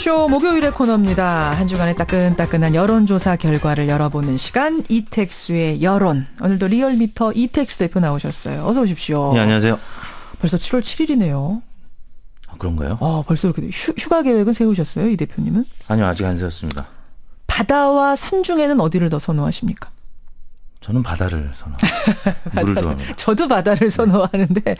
뉴스쇼 목요일의 코너입니다. 한 주간의 따끈따끈한 여론조사 결과를 열어보는 시간, 이택수의 여론. 오늘도 리얼미터 이택수 대표 나오셨어요. 어서 오십시오. 네, 안녕하세요. 벌써 7월 7일이네요. 그런가요? 벌써 이렇게 휴가 계획은 세우셨어요, 이 대표님은? 아니요, 아직 안 세웠습니다. 바다와 산 중에는 어디를 더 선호하십니까? 저는 바다를 선호합니다. 물을 좋아합니다. 저도 바다를 선호하는데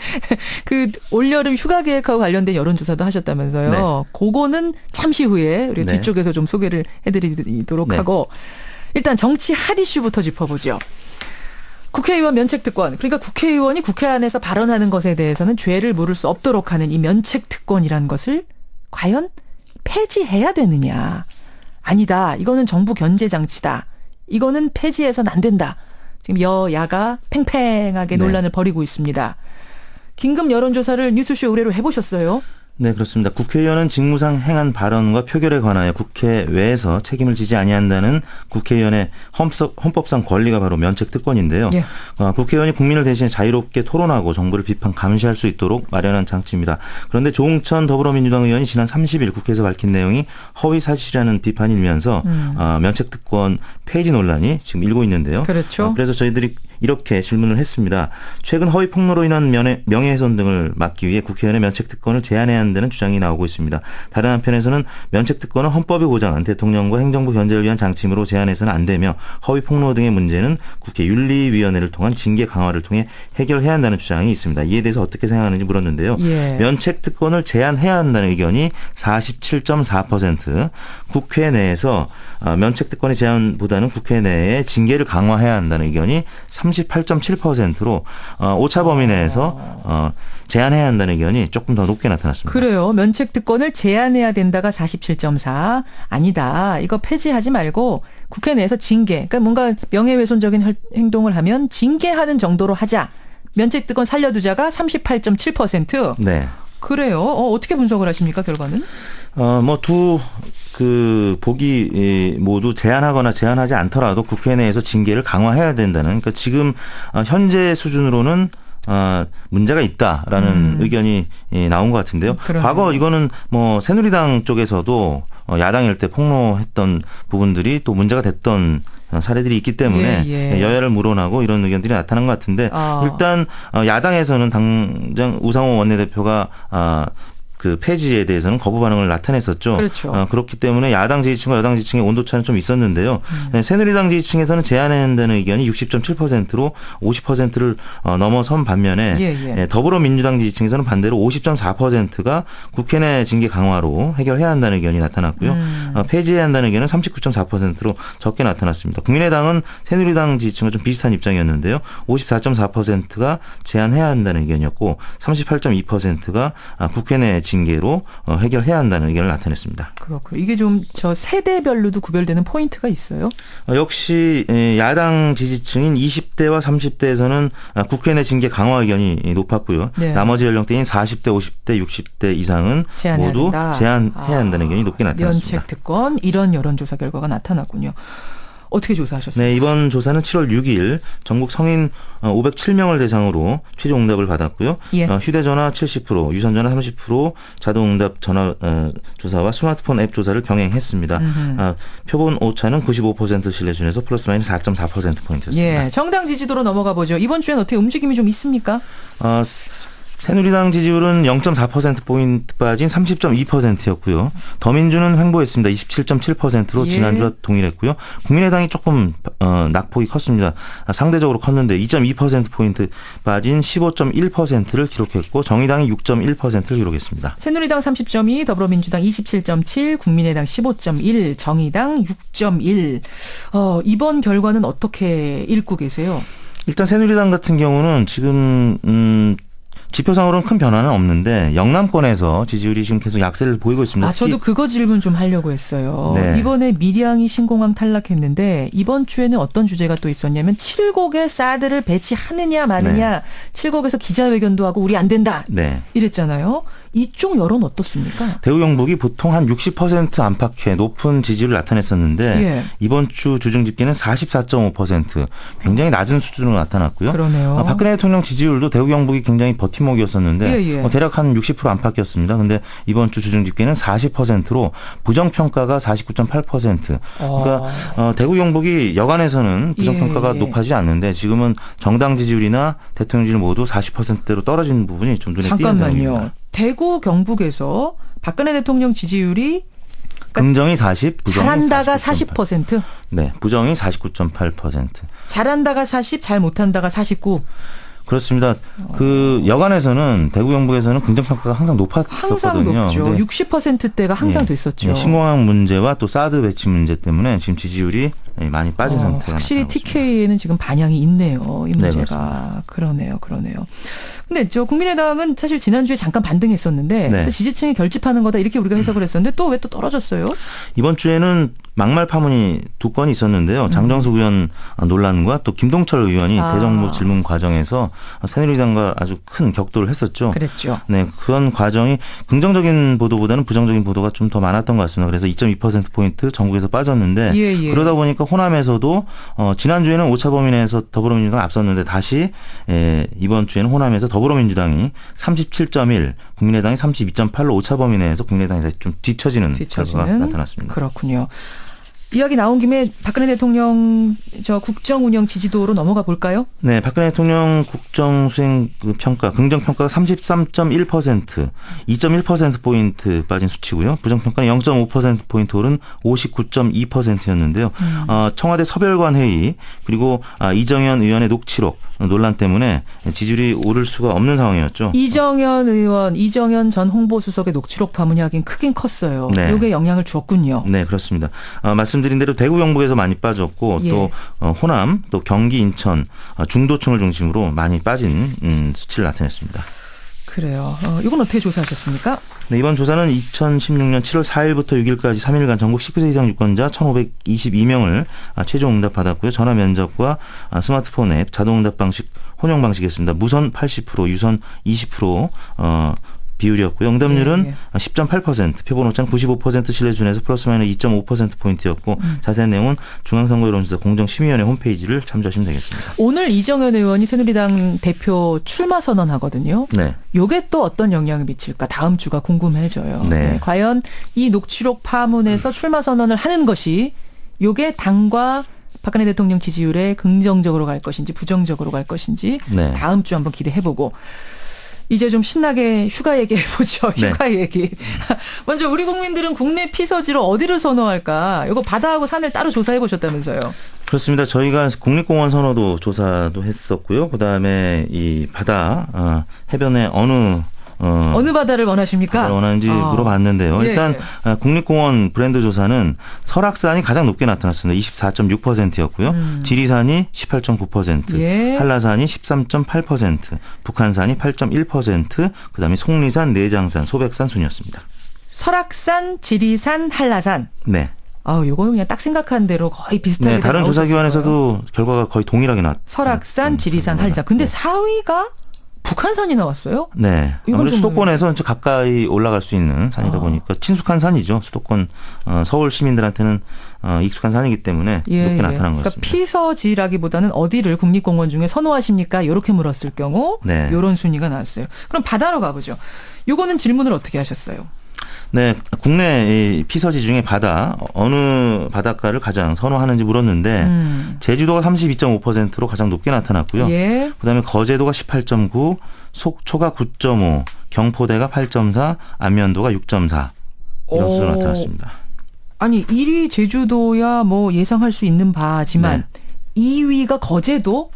그 올여름 휴가 계획하고 관련된 여론조사도 하셨다면서요. 네. 그거는 잠시 후에 우리 네. 뒤쪽에서 좀 소개를 해드리도록 네. 하고 일단 정치 핫 이슈부터 짚어보죠. 국회의원 면책특권. 그러니까 국회의원이 국회 안에서 발언하는 것에 대해서는 죄를 물을 수 없도록 하는 이 면책특권이라는 것을 과연 폐지해야 되느냐. 아니다. 이거는 정부 견제 장치다. 이거는 폐지해서는 안 된다. 지금 여야가 팽팽하게 네. 논란을 벌이고 있습니다. 긴급 여론조사를 뉴스쇼 의뢰로 해보셨어요? 네, 그렇습니다. 국회의원은 직무상 행한 발언과 표결에 관하여 국회외에서 책임을 지지 아니한다는 국회의원의 헌법상 권리가 바로 면책특권인데요. 예. 국회의원이 국민을 대신해 자유롭게 토론하고 정부를 비판 감시할 수 있도록 마련한 장치입니다. 그런데 조응천 더불어민주당 의원이 지난 30일 국회에서 밝힌 내용이 허위사실이라는 비판이 일면서 면책특권 폐지 논란이 지금 일고 있는데요. 그렇죠. 그래서 저희들이 이렇게 질문을 했습니다. 최근 허위 폭로로 인한 명예훼손 등을 막기 위해 국회의원의 면책특권을 제한해야 한다는 주장이 나오고 있습니다. 다른 한편에서는 면책특권은 헌법이 보장한 대통령과 행정부 견제를 위한 장치이므로 제한해서는 안 되며 허위 폭로 등의 문제는 국회 윤리위원회를 통한 징계 강화를 통해 해결해야 한다는 주장이 있습니다. 이에 대해서 어떻게 생각하는지 물었는데요. 예. 면책특권을 제한해야 한다는 의견이 47.4%, 국회 내에서 면책특권의 제한보다는 국회 내에 징계를 강화해야 한다는 의견이 38.7%로 오차 범위 내에서 제한해야 한다는 의견이 조금 더 높게 나타났습니다. 그래요. 면책특권을 제한해야 된다가 47.4. 아니다. 이거 폐지하지 말고 국회 내에서 징계. 그러니까 뭔가 명예훼손적인 행동을 하면 징계하는 정도로 하자. 면책특권 살려두자가 38.7%. 네. 그래요. 어떻게 분석을 하십니까, 결과는? 보기 모두 제한하거나 제한하지 않더라도 국회 내에서 징계를 강화해야 된다는, 그러니까 지금 현재 수준으로는 문제가 있다라는 의견이 나온 것 같은데요. 그러네요. 과거 이거는 새누리당 쪽에서도 야당일 때 폭로했던 부분들이 또 문제가 됐던 사례들이 있기 때문에 예. 여야를 물어나고 이런 의견들이 나타난 것 같은데 일단 야당에서는 당장 우상호 원내대표가 그 폐지에 대해서는 거부 반응을 나타냈었죠. 그렇죠. 그렇기 때문에 야당 지지층과 여당 지지층의 온도차는 좀 있었는데요. 새누리당 지지층에서는 제한해야 한다는 의견이 60.7%로 50%를 넘어선 반면에 예. 더불어민주당 지지층에서는 반대로 50.4%가 국회 내 징계 강화로 해결해야 한다는 의견이 나타났고요. 폐지해야 한다는 의견은 39.4%로 적게 나타났습니다. 국민의당은 새누리당 지지층과 좀 비슷한 입장이었는데요. 54.4%가 제한해야 한다는 의견이었고 38.2%가 국회 내 징계로 해결해야 한다는 의견을 나타냈습니다. 그렇군요. 이게 좀 저 세대별로도 구별되는 포인트가 있어요? 역시 야당 지지층인 20대와 30대에서는 국회 내 징계 강화 의견이 높았고요. 네. 나머지 나머지 연령대인 40대, 50대, 60대 이상은 모두 된다. 제한해야 한다는 의견이 높게 나타났습니다. 면책특권 이런 여론조사 결과가 나타났군요. 어떻게 조사하셨어요? 네, 이번 조사는 7월 6일 전국 성인 507명을 대상으로 최종 응답을 받았고요. 예. 휴대전화 70%, 유선전화 30%, 자동응답 전화 조사와 스마트폰 앱 조사를 병행했습니다. 표본 오차는 95% 신뢰준에서 플러스 마이너스 4.4%포인트였습니다. 예, 정당 지지도로 넘어가 보죠. 이번 주엔 어떻게 움직임이 좀 있습니까? 새누리당 지지율은 0.4%포인트 빠진 30.2%였고요. 더민주는 횡보했습니다. 27.7%로 예. 지난주와 동일했고요. 국민의당이 조금 낙폭이 컸습니다. 상대적으로 컸는데 2.2%포인트 빠진 15.1%를 기록했고 정의당이 6.1%를 기록했습니다. 새누리당 30.2, 더불어민주당 27.7, 국민의당 15.1, 정의당 6.1. 이번 결과는 어떻게 읽고 계세요? 일단 새누리당 같은 경우는 지금 지표상으로는 큰 변화는 없는데 영남권에서 지지율이 지금 계속 약세를 보이고 있습니다. 저도 그거 질문 좀 하려고 했어요. 네. 이번에 밀양이 신공항 탈락했는데 이번 주에는 어떤 주제가 또 있었냐면 7곡의 사드를 배치하느냐 마느냐. 네. 7곡에서 기자회견도 하고 우리 안 된다. 네. 이랬잖아요. 이쪽 여론 어떻습니까? 대구 경북이 보통 한 60% 안팎의 높은 지지를 나타냈었는데 예. 이번 주 주중 집계는 44.5%, 굉장히 낮은 수준으로 나타났고요. 그러네요. 박근혜 대통령 지지율도 대구 경북이 굉장히 버팀목이었었는데 예, 예. 대략 한 60% 안팎이었습니다. 근데 이번 주 주중 집계는 40%로 부정평가가 49.8%. 그러니까 대구 경북이 여간에서는 부정평가가 예, 예. 높아지지 않는데 지금은 정당 지지율이나 대통령 지지율 모두 40%대로 떨어지는 부분이 좀 눈에 띄는 잠깐만요. 점입니다. 대구 경북에서 박근혜 대통령 지지율이 긍정이 40, 부정이 잘한다가 49.8. 40%, 네, 부정이 49.8%. 잘한다가 40, 잘 못한다가 49. 그렇습니다. 그 여간에서는 대구 경북에서는 긍정평가가 항상 높았었거든요. 항상 높죠. 근데 60%대가 항상 됐었죠. 예, 신공항 문제와 또 사드 배치 문제 때문에 지금 지지율이 많이 빠진 상태가 확실히 나타나고 있습니다. TK에는 지금 반향이 있네요. 이 네, 문제가. 그렇습니다. 그러네요. 근데 저 국민의당은 사실 지난주에 잠깐 반등했었는데 네. 지지층이 결집하는 거다 이렇게 우리가 해석을 했었는데 또 왜 또 떨어졌어요? 이번 주에는 막말 파문이 두 건이 있었는데요. 장정숙 의원 논란과 또 김동철 의원이 대정부 질문 과정에서 새누리당과 아주 큰 격돌을 했었죠. 그랬죠. 네, 그런 과정이 긍정적인 보도보다는 부정적인 보도가 좀 더 많았던 것 같습니다. 그래서 2.2%포인트 전국에서 빠졌는데 예. 그러다 보니까 호남에서도 지난주에는 오차 범위 내에서 더불어민주당이 앞섰는데 다시 이번 주에는 호남에서 더불어민주당이 37.1, 국민의당이 32.8로 오차 범위 내에서 국민의당이 다시 좀 뒤처지는 결과가 나타났습니다. 그렇군요. 이야기 나온 김에 박근혜 대통령 저 국정 운영 지지도로 넘어가 볼까요? 네, 박근혜 대통령 국정 수행 그 평가, 긍정 평가가 33.1%, 2.1%포인트 빠진 수치고요. 부정 평가는 0.5%포인트 오른 59.2%였는데요. 청와대 서별관 회의 그리고 이정현 의원의 녹취록 논란 때문에 지지율이 오를 수가 없는 상황이었죠. 이정현 전 홍보수석의 녹취록 파문이 하긴 크긴 컸어요. 네. 이게 영향을 주었군요. 네, 그렇습니다. 말씀드린 대로 대구 경북에서 많이 빠졌고 예. 또 호남, 또 경기, 인천 중도층을 중심으로 많이 빠진 수치를 나타냈습니다. 그래요. 이건 어떻게 조사하셨습니까? 네, 이번 조사는 2016년 7월 4일부터 6일까지 3일간 전국 19세 이상 유권자 1,522명을 최종 응답 받았고요. 전화 면접과 스마트폰 앱, 자동 응답 방식, 혼용 방식이었습니다. 무선 80%, 유선 20% 비율이었고요. 응답률은 10.8%, 표본오차 95% 신뢰 준에서 플러스 마이너스 2.5%포인트였고 자세한 내용은 중앙선거여론조사 공정심의위원회 홈페이지를 참조하시면 되겠습니다. 오늘 이정현 의원이 새누리당 대표 출마 선언하거든요. 네. 요게 또 어떤 영향을 미칠까 다음 주가 궁금해져요. 네. 과연 이 녹취록 파문에서 출마 선언을 하는 것이 요게 당과 박근혜 대통령 지지율에 긍정적으로 갈 것인지 부정적으로 갈 것인지 네. 다음 주 한번 기대해보고 이제 좀 신나게 휴가 얘기해보죠. 휴가 얘기. 먼저 우리 국민들은 국내 피서지로 어디를 선호할까? 이거 바다하고 산을 따로 조사해보셨다면서요. 그렇습니다. 저희가 국립공원 선호도 조사도 했었고요. 그다음에 이 바다 해변에 어느 바다를 원하십니까? 원하는지 물어봤는데요. 일단 국립공원 브랜드 조사는 설악산이 가장 높게 나타났습니다. 24.6%였고요. 지리산이 18.9%, 한라산이 13.8%, 북한산이 8.1%, 그다음에 속리산, 내장산, 소백산 순이었습니다. 설악산, 지리산, 한라산. 네. 요거는 그냥 딱 생각한 대로 거의 비슷하게 다른 조사기관에서도 결과가 거의 동일하게 나왔습니다. 설악산, 지리산, 한라산. 근데 4위가 북한산이 나왔어요? 네. 아무래도 수도권에서 가까이 올라갈 수 있는 산이다 보니까 친숙한 산이죠. 수도권 서울 시민들한테는 익숙한 산이기 때문에 이렇게 나타난 것 같습니다. 그러니까 피서지라기보다는 어디를 국립공원 중에 선호하십니까? 이렇게 물었을 경우 이런 순위가 나왔어요. 그럼 바다로 가보죠. 요거는 질문을 어떻게 하셨어요? 네, 국내 피서지 중에 어느 바닷가를 가장 선호하는지 물었는데 제주도가 32.5%로 가장 높게 나타났고요. 그다음에 거제도가 18.9, 속초가 9.5, 경포대가 8.4, 안면도가 6.4 이런 수로 나타났습니다. 아니 1위 제주도야 뭐 예상할 수 있는 바지만 2위가 거제도?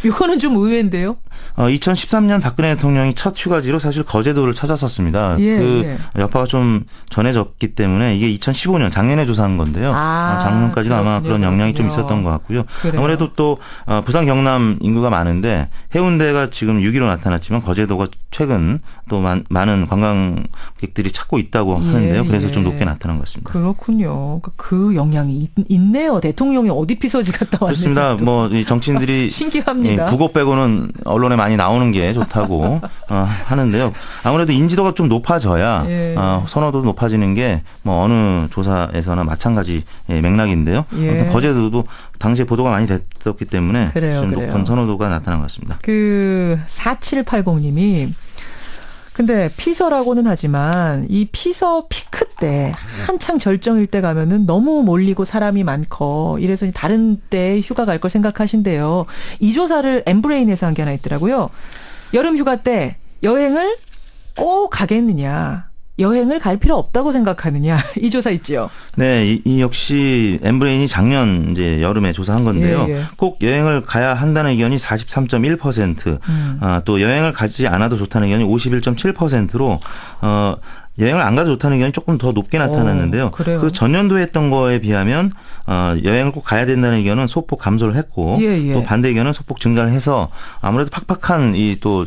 이거는 좀 의외인데요. 2013년 박근혜 대통령이 첫 휴가지로 사실 거제도를 찾았었습니다. 그 여파가 좀 전해졌기 때문에 이게 2015년 작년에 조사한 건데요. 작년까지도 아마 그런 영향이 좀 있었던 것 같고요. 아무래도 또 부산 경남 인구가 많은데 해운대가 지금 6위로 나타났지만 거제도가 최근 또 많은 관광객들이 찾고 있다고 하는데요. 그래서 좀 높게 나타난 것 같습니다. 그렇군요. 그 영향이 있네요. 대통령이 어디 피서지 갔다 왔는지. 그렇습니다. 뭐 이 정치인들이 신기합니다. 국어 빼고는 언론에 많이 나오는 게 좋다고 하는데요. 아무래도 인지도가 좀 높아져야 예. 선호도 높아지는 게 뭐 어느 조사에서나 마찬가지 맥락인데요. 예. 거제도도 당시에 보도가 많이 됐었기 때문에 그래요, 좀 그래요. 높은 선호도가 나타난 것 같습니다. 4780님이 근데 피서라고는 하지만 이 피서 피크 때 한창 절정일 때 가면은 너무 몰리고 사람이 많고 이래서 다른 때 휴가 갈 걸 생각하신대요. 이 조사를 엠브레인에서 한 게 하나 있더라고요. 여름 휴가 때 여행을 꼭 가겠느냐. 여행을 갈 필요 없다고 생각하느냐. 이 조사 있지요. 네, 이 역시 엠브레인이 작년 이제 여름에 조사한 건데요. 예, 예. 꼭 꼭 여행을 가야 한다는 의견이 43.1%, 또 여행을 가지 않아도 좋다는 의견이 51.7%로 여행을 안 가도 좋다는 의견이 조금 더 높게 나타났는데요. 그래요? 그 전년도 했던 거에 비하면 여행을 꼭 가야 된다는 의견은 소폭 감소를 했고 예. 또 반대 의견은 소폭 증가를 해서 아무래도 팍팍한 이 또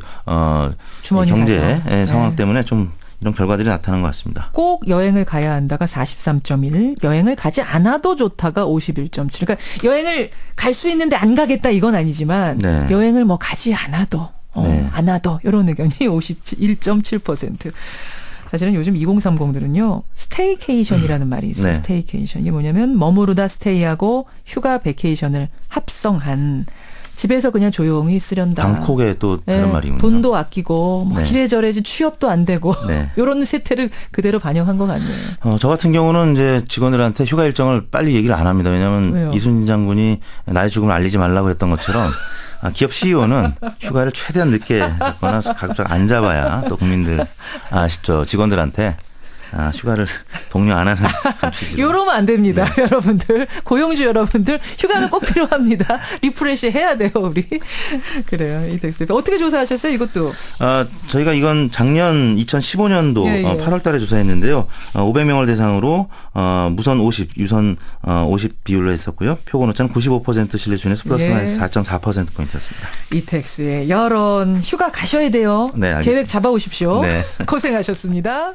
주머니 경제 사정. 상황 네. 때문에 좀 이런 결과들이 나타난 것 같습니다. 꼭 여행을 가야 한다가 43.1, 여행을 가지 않아도 좋다가 51.7. 그러니까 여행을 갈 수 있는데 안 가겠다 이건 아니지만 네. 여행을 뭐 가지 않아도 네. 안 와도 이런 의견이 51.7%. 사실은 요즘 2030들은요. 스테이케이션이라는 말이 있어요. 네. 스테이케이션. 이게 뭐냐면 머무르다 스테이하고 휴가 베케이션을 합성한 집에서 그냥 조용히 쓰련다. 방콕의 또 다른 네, 말이군요. 돈도 아끼고 뭐 네. 이래저래 취업도 안 되고 네. 이런 세태를 그대로 반영한 것 같네요. 저 같은 경우는 이제 직원들한테 휴가 일정을 빨리 얘기를 안 합니다. 왜냐하면 왜요? 이순신 장군이 나의 죽음을 알리지 말라고 했던 것처럼 기업 CEO는 휴가를 최대한 늦게 잡거나 가급적 안 잡아야 또 국민들 직원들한테 휴가를 독려 안 하는 취지로. 이러면 안 됩니다. 여러분들. 고용주 여러분들. 휴가는 꼭 필요합니다. 리프레시 해야 돼요, 우리. 그래요. 이택스. 어떻게 조사하셨어요, 이것도? 저희가 이건 작년 2015년도 예. 8월 달에 조사했는데요. 500명을 대상으로 무선 50, 유선 50 비율로 했었고요. 표본오차는 95% 신뢰 수준에서 플러스 마이너스 4.4%포인트였습니다. 이택스의 여론 휴가 가셔야 돼요. 네, 알겠습니다. 계획 잡아오십시오. 네. 고생하셨습니다.